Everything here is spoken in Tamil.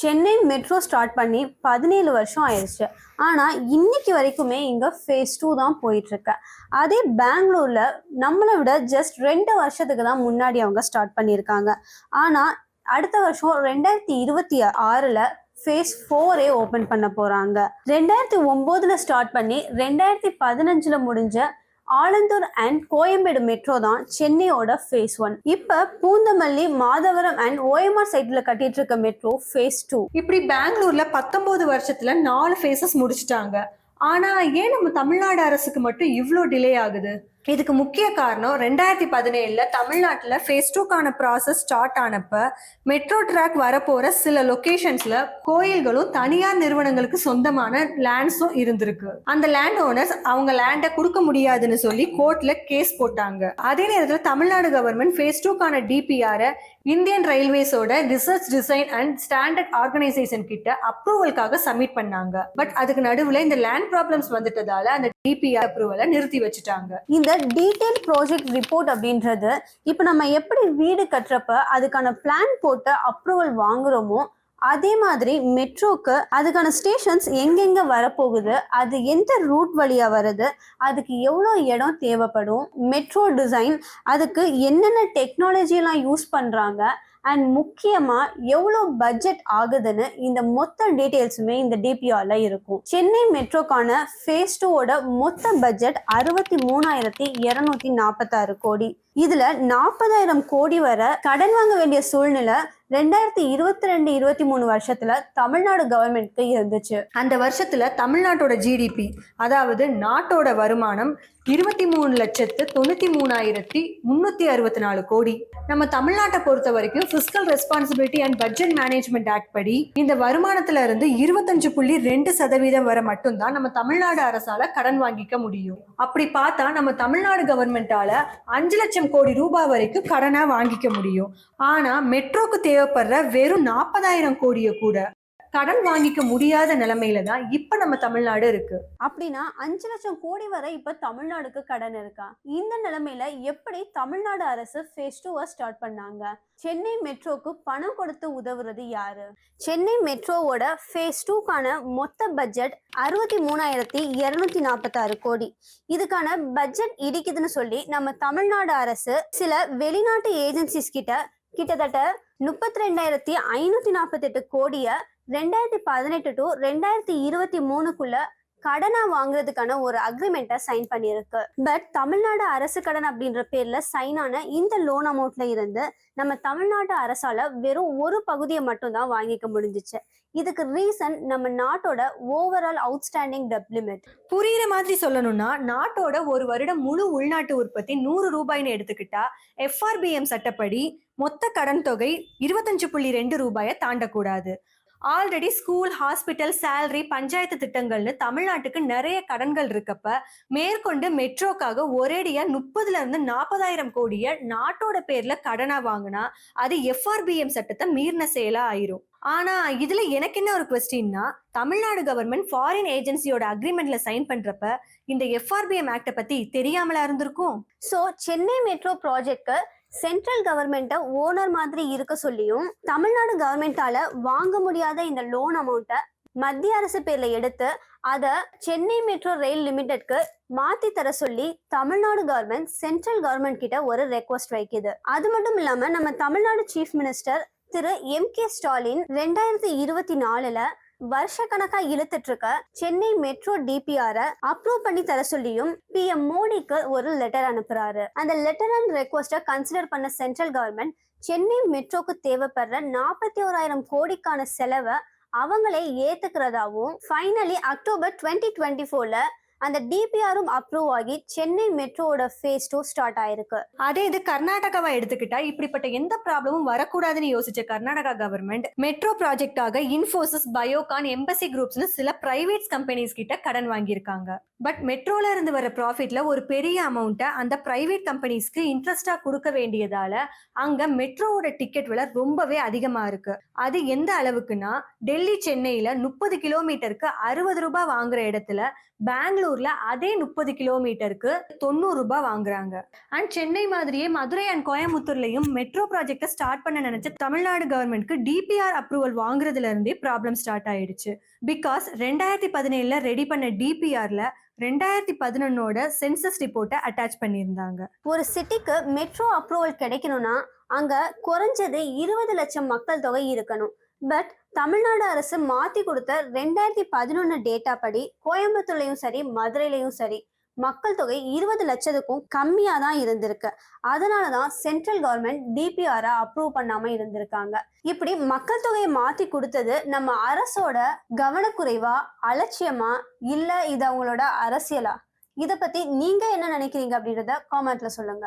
சென்னை மெட்ரோ ஸ்டார்ட் பண்ணி 17 வருஷம் ஆயிடுச்சு. ஆனால் இன்னைக்கு வரைக்குமே இங்கே ஃபேஸ் 2 தான் போயிட்டுருக்கு. அதே பெங்களூரில் நம்மளை விட ஜஸ்ட் 2 வருஷத்துக்கு தான் முன்னாடி அவங்க ஸ்டார்ட் பண்ணியிருக்காங்க. ஆனால் அடுத்த வருஷம் 2026ல் ஃபேஸ் 4 ஓப்பன் பண்ண போகிறாங்க. 2009ல் ஸ்டார்ட் பண்ணி 2015ல் முடிஞ்ச ஆலந்தூர் அண்ட் கோயம்பேடு மெட்ரோ தான் சென்னையோட ஃபேஸ் 1. இப்ப பூந்தமல்லி, மாதவரம் அண்ட் ஓஎம்ஆர் சைட்ல கட்டிட்டு இருக்க மெட்ரோ ஃபேஸ் 2. இப்படி பெங்களூர்ல 19 வருஷத்துல 4 ஃபேஸஸ் முடிச்சிட்டாங்க. ஆனா ஏன் நம்ம தமிழ்நாடு அரசுக்கு மட்டும் இவ்வளோ டிலே ஆகுது? இதுக்கு முக்கிய காரணம் 2017ல் தமிழ்நாட்டில் ஃபேஸ் 2க்கான ப்ராசஸ் ஸ்டார்ட் ஆனப்ப மெட்ரோ ட்ராக் வரப்போற சில லொகேஷன்ஸ்ல கோயில்களும் தனியார் நிறுவனங்களுக்கு சொந்தமான லேண்ட்ஸும் இருந்திருக்கு. அந்த லேண்ட் ஓனர்ஸ் அவங்க லேண்டை கொடுக்க முடியாதுன்னு சொல்லி கோர்ட்ல கேஸ் போட்டாங்க. அதே நேரத்தில் தமிழ்நாடு கவர்மெண்ட் ஃபேஸ் 2க்கான டிபிஆரை இந்தியன் ரயில்வேஸோட research design and standard organisation கிட்ட அப்ரூவலுக்காக சப்மிட் பண்ணாங்க. பட் அதுக்கு நடுவில் இந்த லேண்ட் ப்ராப்ளம்ஸ் வந்துட்டதால அந்த டிபிஆர் அப்ரூவலை நிறுத்தி வச்சுட்டாங்க. இந்த டீடைல் ப்ராஜெக்ட் ரிப்போர்ட் அப்படின்றது இப்போ நம்ம எப்படி வீடு கட்டுறப்ப அதுக்கான பிளான் போட்டு அப்ரூவல் வாங்குறோமோ அதே மாதிரி மெட்ரோக்கு அதுக்கான ஸ்டேஷன்ஸ் எங்கெங்க வரப்போகுது, அது எந்த ரூட் வழியா வருது, அதுக்கு எவ்வளோ இடம் தேவைப்படும், மெட்ரோ டிசைன், அதுக்கு என்னென்ன டெக்னாலஜிலாம் யூஸ் பண்றாங்க அண்ட் முக்கியமா எவ்வளோ பட்ஜெட் ஆகுதுன்னு இந்த மொத்த டீட்டெயில்ஸுமே இந்த டிபிஆர்ல இருக்கும். சென்னை மெட்ரோக்கான ஃபேஸ் 2வோட மொத்த பட்ஜெட் 63,246 கோடி. இதுல 40,000 கோடி வரை கடன் வாங்க வேண்டிய சூழ்நிலை 2022-23 வருஷத்துல தமிழ்நாடு கவர்மெண்ட்க்கு இருந்துச்சு. அந்த வருஷத்துல தமிழ்நாட்டோட ஜிடிபி, அதாவது நாட்டோட வருமானம் 23,93,364 கோடி. நம்ம தமிழ்நாட்டை பொறுத்த வரைக்கும் fiscal responsibility and budget management act படி இந்த வருமானத்துல இருந்து 25.2% வரை மட்டும்தான் நம்ம தமிழ்நாடு அரசால கடன் வாங்கிக்க முடியும். அப்படி பார்த்தா நம்ம தமிழ்நாடு கவர்மெண்டால 5 லட்சம் கோடி ரூபாய் வரைக்கும் கடனா வாங்கிக்க முடியும். ஆனா மெட்ரோக்கு தேவைப்படுற வெறும் 40,000 கோடியை கூட கடன் வாங்கிக்க முடியாத நிலைமையில தான் இப்ப நம்ம தமிழ்நாடு இருக்கு. அப்படின்னா 5 லட்சம் கோடி வரை இப்ப தமிழ்நாடுக்கு கடன் இருக்கா? இந்த நிலைமையில எப்படி தமிழ்நாடு அரசு ஃபேஸ் 2 ஸ்டார்ட் பண்ணாங்க? சென்னை மெட்ரோக்கு பணம் கொடுத்து உதவுறது யாரு? சென்னை மெட்ரோவோட ஃபேஸ் 2க்கான மொத்த பட்ஜெட் 63,246 கோடி. இதுக்கான பட்ஜெட் இடிக்குதுன்னு சொல்லி நம்ம தமிழ்நாடு அரசு சில வெளிநாட்டு ஏஜென்சிஸ் கிட்டத்தட்ட 32,548 கோடிய 2018 to 2023க்குள்ள கடனா வாங்குறதுக்கான ஒரு அக்ரிமெண்ட்டை சைன் பண்ணியிருக்கு. பட் தமிழ்நாடு அரசு கடன் அப்படின்ற பேர்ல சைன் ஆன இந்த லோன் அமௌண்ட்ல இருந்து நம்ம தமிழ்நாட்டு அரசால வெறும் ஒரு பகுதியை மட்டும் தான் வாங்கிக்க முடிஞ்சிச்சு. இதுக்கு ரீசன் நம்ம நாட்டோட ஓவரால் அவுட்ஸ்டாண்டிங் டெப்ட் லிமிட். புரியுற மாதிரி சொல்லணும்னா, நாட்டோட ஒரு வருடம் முழு உள்நாட்டு உற்பத்தி 100 ரூபாய்னு எடுத்துக்கிட்டா எஃப்ஆர்பிஎம் சட்டப்படி மொத்த கடன் தொகை 25.2 ரூபாயை தாண்டக்கூடாது. Already school, hospital, salary, panchayat திட்டங்கள்னு தமிழ்நாட்டுக்கு நிறைய கடன்கள் இருக்கப்ப மேற்கொண்டு மெட்ரோக்காக ஒரேடியா 30,000-40,000 கோடிய நாட்டோட பேர்ல கடனா வாங்கினா அது எஃப்ஆர்பிஎம் சட்டத்தை மீறின செயலா ஆயிரும். ஆனா இதுல எனக்கு என்ன ஒரு கொஸ்டின்னா, தமிழ்நாடு கவர்மெண்ட் ஃபாரின் ஏஜென்சியோட அக்ரிமெண்ட்ல சைன் பண்றப்ப இந்த எஃப்ஆர்பிஎம் ஆக்ட பத்தி தெரியாமலா இருந்திருக்கும். So Chennai metro project central கவர்மெண்ட்டை ஓனர் மாதிரி இருக்க சொல்லியும் தமிழ்நாடு கவர்மெண்டால வாங்க முடியாத இந்த லோன் அமௌண்ட்டை மத்திய அரசு பேர்ல எடுத்து அதை சென்னை மெட்ரோ ரயில் லிமிடெட்க்கு மாத்தி தர சொல்லி தமிழ்நாடு கவர்மெண்ட் சென்ட்ரல் கவர்மெண்ட் கிட்ட ஒரு ரெக்வஸ்ட் வைக்குது. அது மட்டும் இல்லாம நம்ம தமிழ்நாடு சீஃப் மினிஸ்டர் திரு எம்.கே. ஸ்டாலின் 2024ல வருஷக்கணக்கா இழுத்துட்டு இருக்க சென்னை மெட்ரோ டிபிஆரை அப்ரூவ் பண்ணி தர சொல்லியும் PM மோடிக்கு ஒரு லெட்டர் அனுப்புறாரு. அந்த லெட்டர் அண்ட் ரெக்வஸ்ட கன்சிடர் பண்ண சென்ட்ரல் கவர்மெண்ட் சென்னை மெட்ரோக்கு தேவைப்படுற 41,000 கோடிக்கான செலவை அவங்களே ஏத்துக்கிறதாவும் ஃபைனலி அக்டோபர் 2024ல அந்த டிபிஆரும் அப்ரூவ் ஆகி சென்னை மெட்ரோவோட ஃபேஸ் 2 ஸ்டார்ட் ஆயிருக்கு. அதே இது கர்நாடகாவை எடுத்துக்கிட்டா இப்படிப்பட்ட எந்த ப்ராப்ளமும் வரக்கூடாதுன்னு யோசிச்ச கர்நாடகா கவர்மெண்ட் மெட்ரோ ப்ராஜெக்டாக இன்ஃபோசிஸ், பயோகான், எம்பசி குரூப்ஸ்னு சில பிரைவேட் கம்பெனிஸ் கிட்ட கடன் வாங்கியிருக்காங்க. பட் மெட்ரோல இருந்து வர ப்ராஃபிட்ல ஒரு பெரிய அமௌண்ட்டை அந்த பிரைவேட் கம்பெனிஸ்க்கு இன்ட்ரெஸ்டா கொடுக்க வேண்டியதால அங்க மெட்ரோவோட டிக்கெட் விலை ரொம்பவே அதிகமா இருக்கு. அது எந்த அளவுக்குன்னா, டெல்லி சென்னையில 30 கிலோமீட்டருக்கு 60 ரூபாய் வாங்குற இடத்துல பெங்களூர் பெங்களூர்ல அதே 30 கிலோமீட்டருக்கு 90 ரூபாய் வாங்குறாங்க. அண்ட் சென்னை மாதிரியே மதுரை அண்ட் கோயம்புத்தூர்லயும் மெட்ரோ ப்ராஜெக்ட ஸ்டார்ட் பண்ண நினைச்ச தமிழ்நாடு கவர்மெண்ட்க்கு டிபிஆர் அப்ரூவல் வாங்குறதுல இருந்தே ப்ராப்ளம் ஸ்டார்ட் ஆயிடுச்சு. பிகாஸ் 2017 ரெடி பண்ண டிபிஆர்ல 2011 சென்சஸ் ரிப்போர்ட்டை அட்டாச் பண்ணியிருந்தாங்க. ஒரு சிட்டிக்கு மெட்ரோ அப்ரூவல் கிடைக்கணும்னா அங்க குறைஞ்சது 20 லட்சம் மக்கள் தொகை இருக்கணும். பட் தமிழ்நாடு அரசு மாத்தி கொடுத்த 2011 டேட்டா படி கோயம்புத்தூர்லயும் சரி மதுரையிலயும் சரி மக்கள் தொகை 20 லட்சத்துக்கும் கம்மியா தான் இருந்திருக்கு. அதனாலதான் சென்ட்ரல் கவர்மெண்ட் டிபிஆர் அப்ரூவ் பண்ணாம இருந்திருக்காங்க. இப்படி மக்கள் தொகையை மாத்தி கொடுத்தது நம்ம அரசோட கவனக்குறைவா, அலட்சியமா, இல்ல இது அவங்களோட அரசியலா? இத பத்தி நீங்க என்ன நினைக்கிறீங்க அப்படின்றத காமெண்ட்ல சொல்லுங்க.